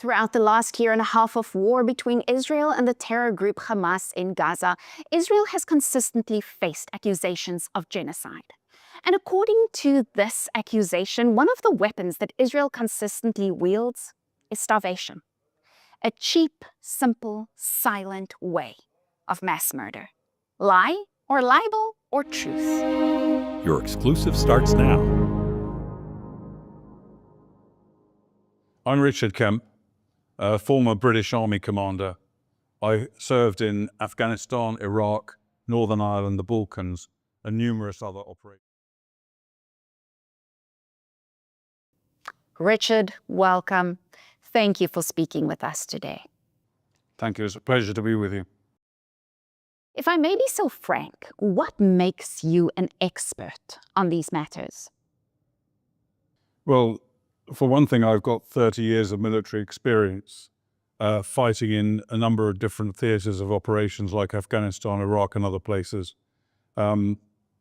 Throughout the last year and a half of war between Israel and the terror group Hamas in Gaza, Israel has consistently faced accusations of genocide. And according to this accusation, one of the weapons that Israel consistently wields is starvation. A cheap, simple, silent way of mass murder. Lie or libel or truth. Your exclusive starts now. I'm Richard Kemp, a former British Army commander. I served in Afghanistan, Iraq, Northern Ireland, the Balkans, and numerous other operations. Richard, welcome. Thank you for speaking with us today. Thank you. It's a pleasure to be with you. If I may be so frank, what makes you an expert on these matters? Well, for one thing, I've got 30 years of military experience fighting in a number of different theaters of operations like Afghanistan, Iraq, and other places,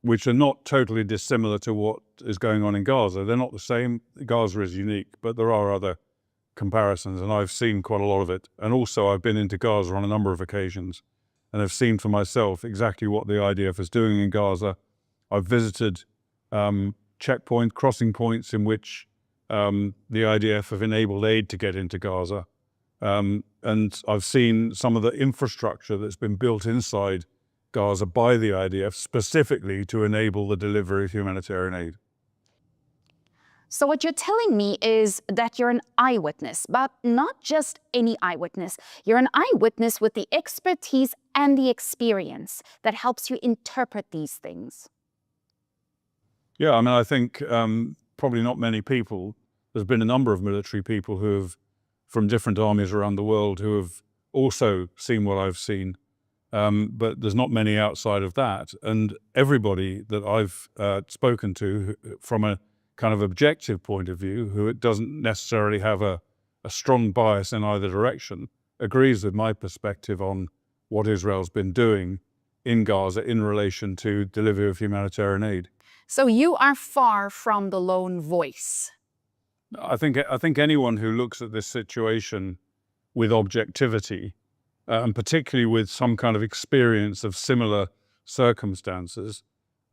which are not totally dissimilar to what is going on in Gaza. They're not the same. Gaza is unique, but there are other comparisons, and I've seen quite a lot of it. And also, I've been into Gaza on a number of occasions, and I've seen for myself exactly what the IDF is doing in Gaza. I've visited checkpoint crossing points in which the IDF have enabled aid to get into Gaza. And I've seen some of the infrastructure that's been built inside Gaza by the IDF specifically to enable the delivery of humanitarian aid. So what you're telling me is that you're an eyewitness, but not just any eyewitness. You're an eyewitness with the expertise and the experience that helps you interpret these things. Yeah, I mean, I think probably not many people. There's been a number of military people who have, from different armies around the world, who have also seen what I've seen. But there's not many outside of that. And everybody that I've spoken to from a kind of objective point of view, who it doesn't necessarily have a strong bias in either direction, agrees with my perspective on what Israel's been doing in Gaza in relation to delivery of humanitarian aid. So you are far from the lone voice. I think anyone who looks at this situation with objectivity, and particularly with some kind of experience of similar circumstances,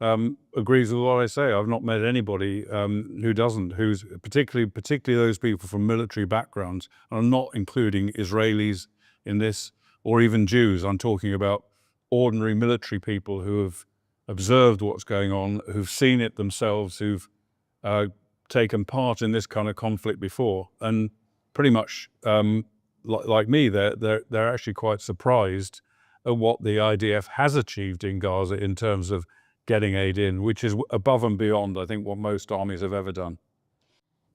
agrees with what I say. I've not met anybody who doesn't, who's particularly those people from military backgrounds. And I'm not including Israelis in this, or even Jews. I'm talking about ordinary military people who have observed what's going on, who've seen it themselves, who've taken part in this kind of conflict before, and pretty much like me, they're actually quite surprised at what the IDF has achieved in Gaza in terms of getting aid in, which is above and beyond, I think, what most armies have ever done.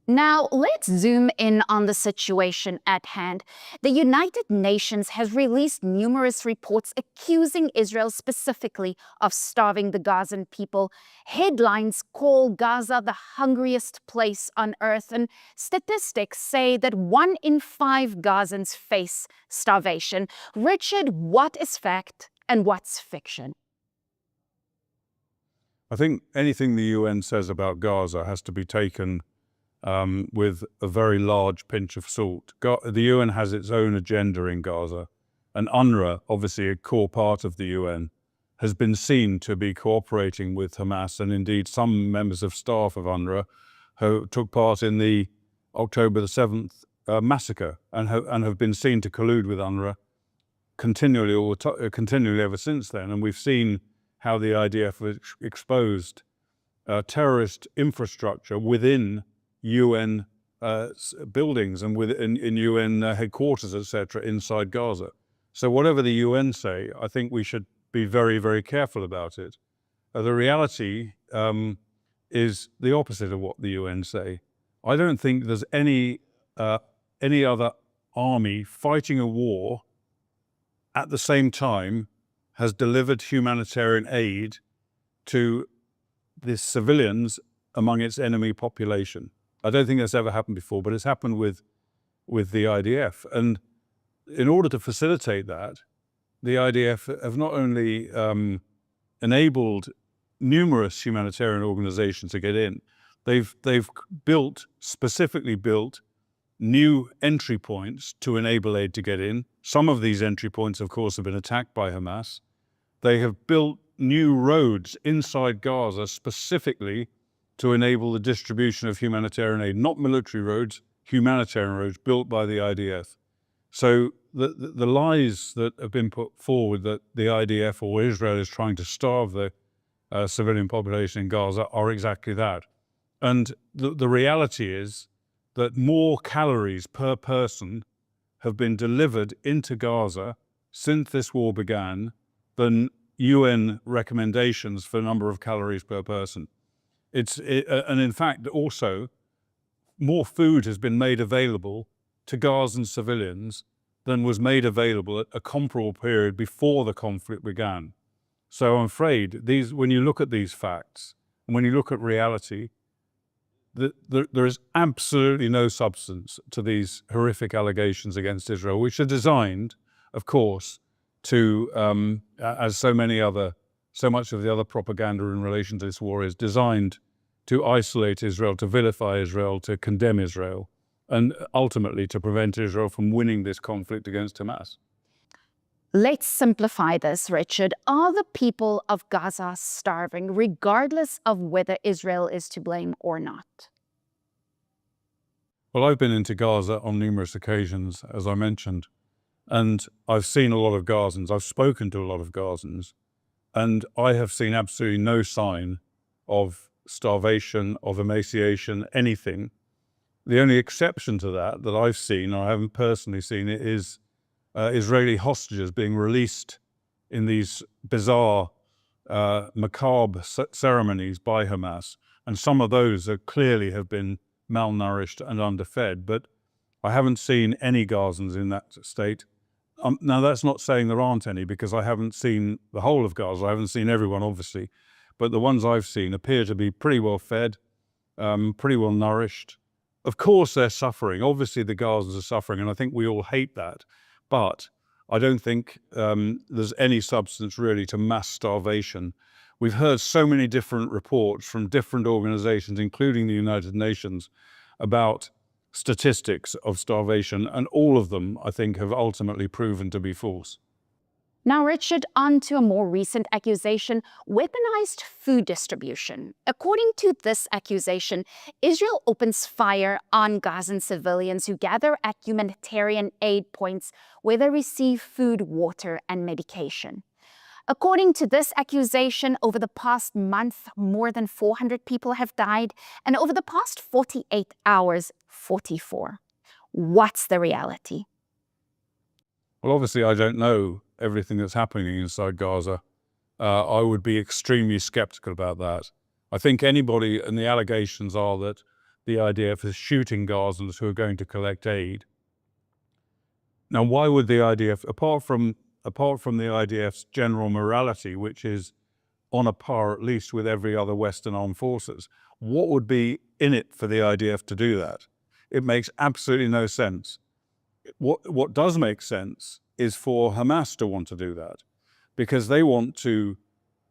Now, let's zoom in on the situation at hand. The United Nations has released numerous reports accusing Israel specifically of starving the Gazan people. Headlines call Gaza the hungriest place on earth, and statistics say that 1 in 5 Gazans face starvation. Richard, what is fact and what's fiction? I think anything the UN says about Gaza has to be taken with a very large pinch of salt. The UN has its own agenda in Gaza, and UNRWA, obviously a core part of the UN, has been seen to be cooperating with Hamas, and indeed some members of staff of UNRWA who took part in the October the 7th massacre and have been seen to collude with UNRWA continually ever since then. And we've seen how the IDF has exposed terrorist infrastructure within UN buildings and in UN headquarters, etc., inside Gaza. So whatever the UN say, I think we should be very, very careful about it. The reality is the opposite of what the UN say. I don't think there's any other army fighting a war at the same time has delivered humanitarian aid to the civilians among its enemy population. I don't think that's ever happened before, but it's happened with the IDF. And in order to facilitate that, the IDF have not only enabled numerous humanitarian organizations to get in, they've specifically built new entry points to enable aid to get in. Some of these entry points, of course, have been attacked by Hamas. They have built new roads inside Gaza specifically to enable the distribution of humanitarian aid, not military roads, humanitarian roads built by the IDF. So the lies that have been put forward that the IDF or Israel is trying to starve the civilian population in Gaza are exactly that. And the reality is that more calories per person have been delivered into Gaza since this war began than UN recommendations for number of calories per person. And in fact, also, more food has been made available to Gazan civilians than was made available at a comparable period before the conflict began. So I'm afraid when you look at these facts, and when you look at reality, there is absolutely no substance to these horrific allegations against Israel, which are designed, of course, to, as so much of the other propaganda in relation to this war is designed to isolate Israel, to vilify Israel, to condemn Israel, and ultimately to prevent Israel from winning this conflict against Hamas. Let's simplify this, Richard. Are the people of Gaza starving, regardless of whether Israel is to blame or not? Well, I've been into Gaza on numerous occasions, as I mentioned, and I've seen a lot of Gazans. I've spoken to a lot of Gazans, and I have seen absolutely no sign of starvation, of emaciation, anything. The only exception to that I've seen, or I haven't personally seen it, is Israeli hostages being released in these bizarre, macabre ceremonies by Hamas. And some of those clearly have been malnourished and underfed, but I haven't seen any Gazans in that state. Now, that's not saying there aren't any, because I haven't seen the whole of Gaza. I haven't seen everyone, obviously, but the ones I've seen appear to be pretty well fed, pretty well nourished. Of course, they're suffering. Obviously, the Gazans are suffering, and I think we all hate that. But I don't think there's any substance really to mass starvation. We've heard so many different reports from different organizations, including the United Nations, about statistics of starvation, and all of them, I think, have ultimately proven to be false. Now, Richard, on to a more recent accusation, weaponized food distribution. According to this accusation, Israel opens fire on Gazan civilians who gather at humanitarian aid points where they receive food, water, and medication. According to this accusation, over the past month, more than 400 people have died, and over the past 48 hours, 44. What's the reality? Well, obviously, I don't know everything that's happening inside Gaza. I would be extremely skeptical about that. I think anybody, and the allegations are that the IDF is shooting Gazans who are going to collect aid. Now, why would the IDF, apart from the IDF's general morality, which is on a par at least with every other Western armed forces, what would be in it for the IDF to do that? It makes absolutely no sense. What does make sense is for Hamas to want to do that, because they want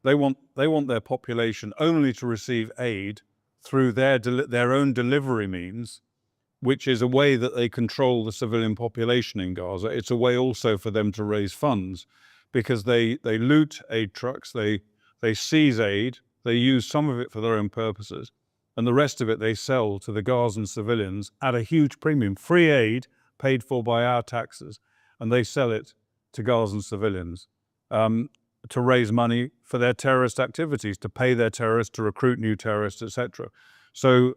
their population only to receive aid through their own delivery means, which is a way that they control the civilian population in Gaza. It's a way also for them to raise funds, because they loot aid trucks, they seize aid, they use some of it for their own purposes, and the rest of it they sell to the Gazan civilians at a huge premium. Free aid paid for by our taxes, and they sell it to Gazan civilians to raise money for their terrorist activities, to pay their terrorists, to recruit new terrorists, etc. So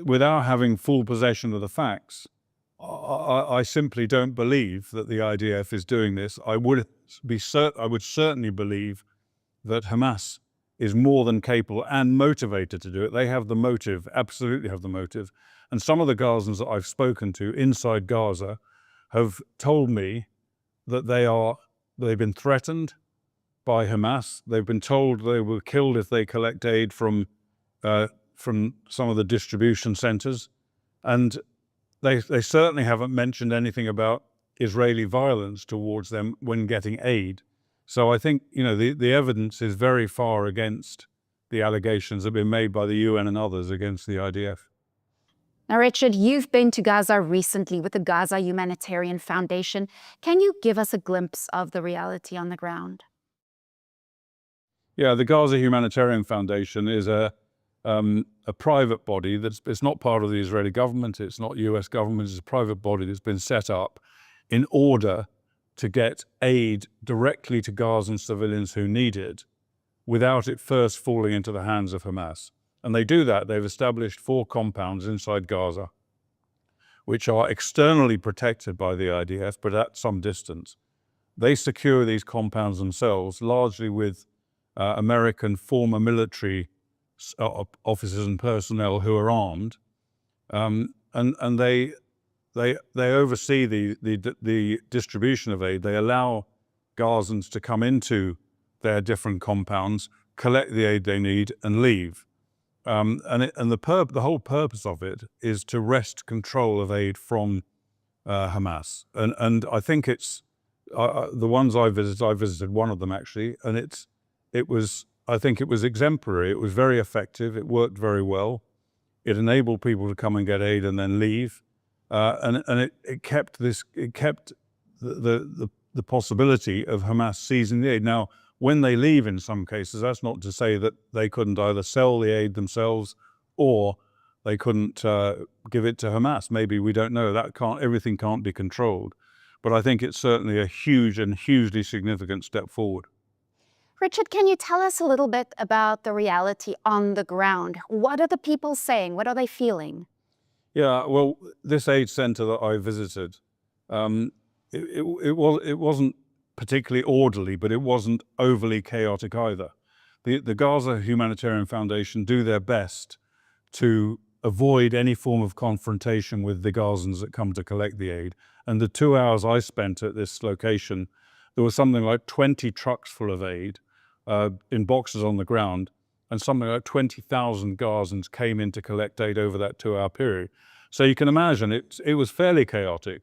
without having full possession of the facts, I simply don't believe that the IDF is doing this. I would certainly believe that Hamas is more than capable and motivated to do it. They have the motive, absolutely have the motive. And some of the Gazans that I've spoken to inside Gaza have told me that they've been threatened by Hamas. They've been told they were killed if they collect aid from some of the distribution centers. And they certainly haven't mentioned anything about Israeli violence towards them when getting aid. So I think, the evidence is very far against the allegations that have been made by the UN and others against the IDF. Now, Richard, you've been to Gaza recently with the Gaza Humanitarian Foundation. Can you give us a glimpse of the reality on the ground? Yeah, the Gaza Humanitarian Foundation is a private body it's not part of the Israeli government, it's not US government, it's a private body that's been set up in order to get aid directly to Gazan civilians who need it without it first falling into the hands of Hamas. And they do that. They've established 4 compounds inside Gaza, which are externally protected by the IDF, but at some distance. They secure these compounds themselves, largely with American former military officers and personnel who are armed, and they oversee the distribution of aid. They allow Gazans to come into their different compounds, collect the aid they need, and leave. And the whole purpose of it is to wrest control of aid from Hamas. And I think it's the ones I visited one of them actually, and I think it was exemplary. It was very effective. It worked very well. It enabled people to come and get aid and then leave, and it kept the possibility of Hamas seizing the aid. Now, when they leave, in some cases, that's not to say that they couldn't either sell the aid themselves or they couldn't give it to Hamas. Maybe, we don't know. Everything can't be controlled. But I think it's certainly a huge and hugely significant step forward. Richard, can you tell us a little bit about the reality on the ground? What are the people saying? What are they feeling? Yeah, well, this aid center that I visited, it wasn't particularly orderly, but it wasn't overly chaotic either. The Gaza Humanitarian Foundation do their best to avoid any form of confrontation with the Gazans that come to collect the aid. And the 2 hours I spent at this location, there was something like 20 trucks full of aid in boxes on the ground, and something like 20,000 Gazans came in to collect aid over that 2-hour period. So you can imagine it was fairly chaotic.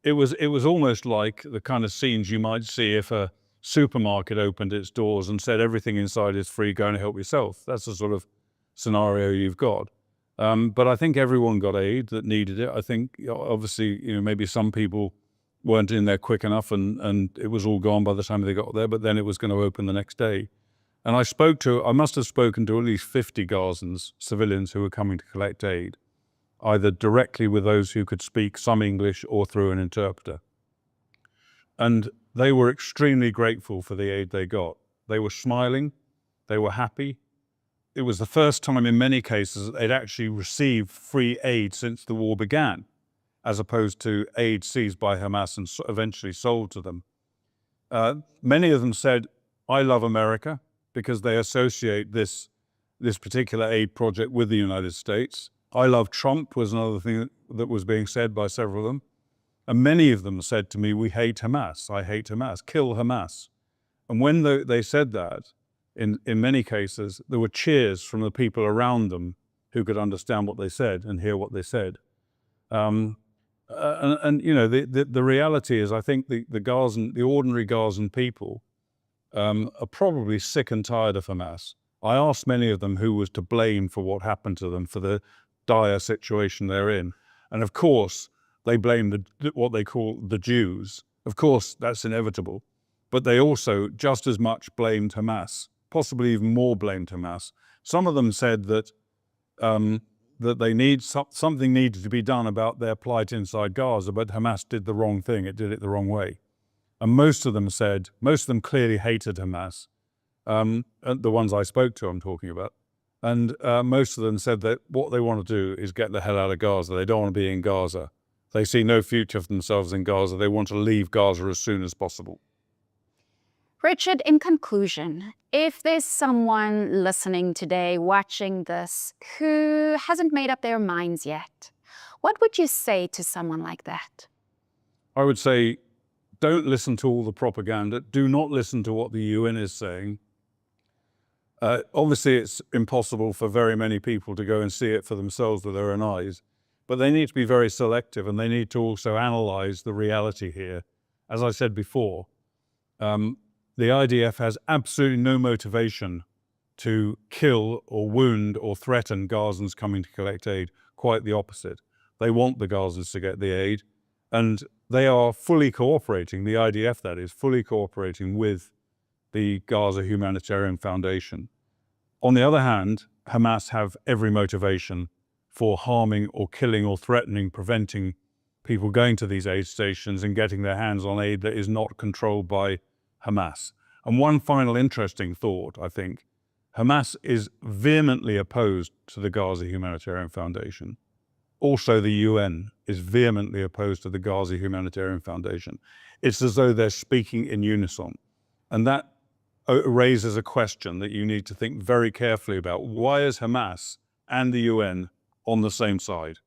It was almost like the kind of scenes you might see if a supermarket opened its doors and said everything inside is free, go and help yourself. That's the sort of scenario you've got. But I think everyone got aid that needed it. I think obviously, maybe some people weren't in there quick enough and it was all gone by the time they got there, but then it was going to open the next day. And I must have spoken to at least 50 Gazans, civilians who were coming to collect aid, either directly with those who could speak some English or through an interpreter. And they were extremely grateful for the aid they got. They were smiling, they were happy. It was the first time in many cases that they'd actually received free aid since the war began, as opposed to aid seized by Hamas and eventually sold to them. Many of them said, I love America, because they associate this particular aid project with the United States. I love Trump was another thing that was being said by several of them. And many of them said to me, we hate Hamas, I hate Hamas, kill Hamas. And when they said that, in many cases, there were cheers from the people around them who could understand what they said and hear what they said. The reality is, I think the ordinary Gazan people are probably sick and tired of Hamas. I asked many of them who was to blame for what happened to them, for the dire situation they're in. And of course, they blame what they call the Jews. Of course, that's inevitable. But they also just as much blamed Hamas, possibly even more blamed Hamas. Some of them said that something needed to be done about their plight inside Gaza, but Hamas did the wrong thing. It did it the wrong way. And most of them clearly hated Hamas. The ones I spoke to, I'm talking about. And most of them said that what they want to do is get the hell out of Gaza. They don't want to be in Gaza. They see no future for themselves in Gaza. They want to leave Gaza as soon as possible. Richard, in conclusion, if there's someone listening today, watching this, who hasn't made up their minds yet, what would you say to someone like that? I would say, don't listen to all the propaganda. Do not listen to what the UN is saying. Obviously, it's impossible for very many people to go and see it for themselves with their own eyes, but they need to be very selective, and they need to also analyze the reality here. As I said before, the IDF has absolutely no motivation to kill or wound or threaten Gazans coming to collect aid. quite the opposite. They want the Gazans to get the aid, and they are fully cooperating, the IDF that is, fully cooperating with the Gaza Humanitarian Foundation. On the other hand, Hamas have every motivation for harming or killing or threatening, preventing people going to these aid stations and getting their hands on aid that is not controlled by Hamas. And one final interesting thought, I think, Hamas is vehemently opposed to the Gaza Humanitarian Foundation. Also, the UN is vehemently opposed to the Gaza Humanitarian Foundation. It's as though they're speaking in unison. And that raises a question that you need to think very carefully about. Why is Hamas and the UN on the same side?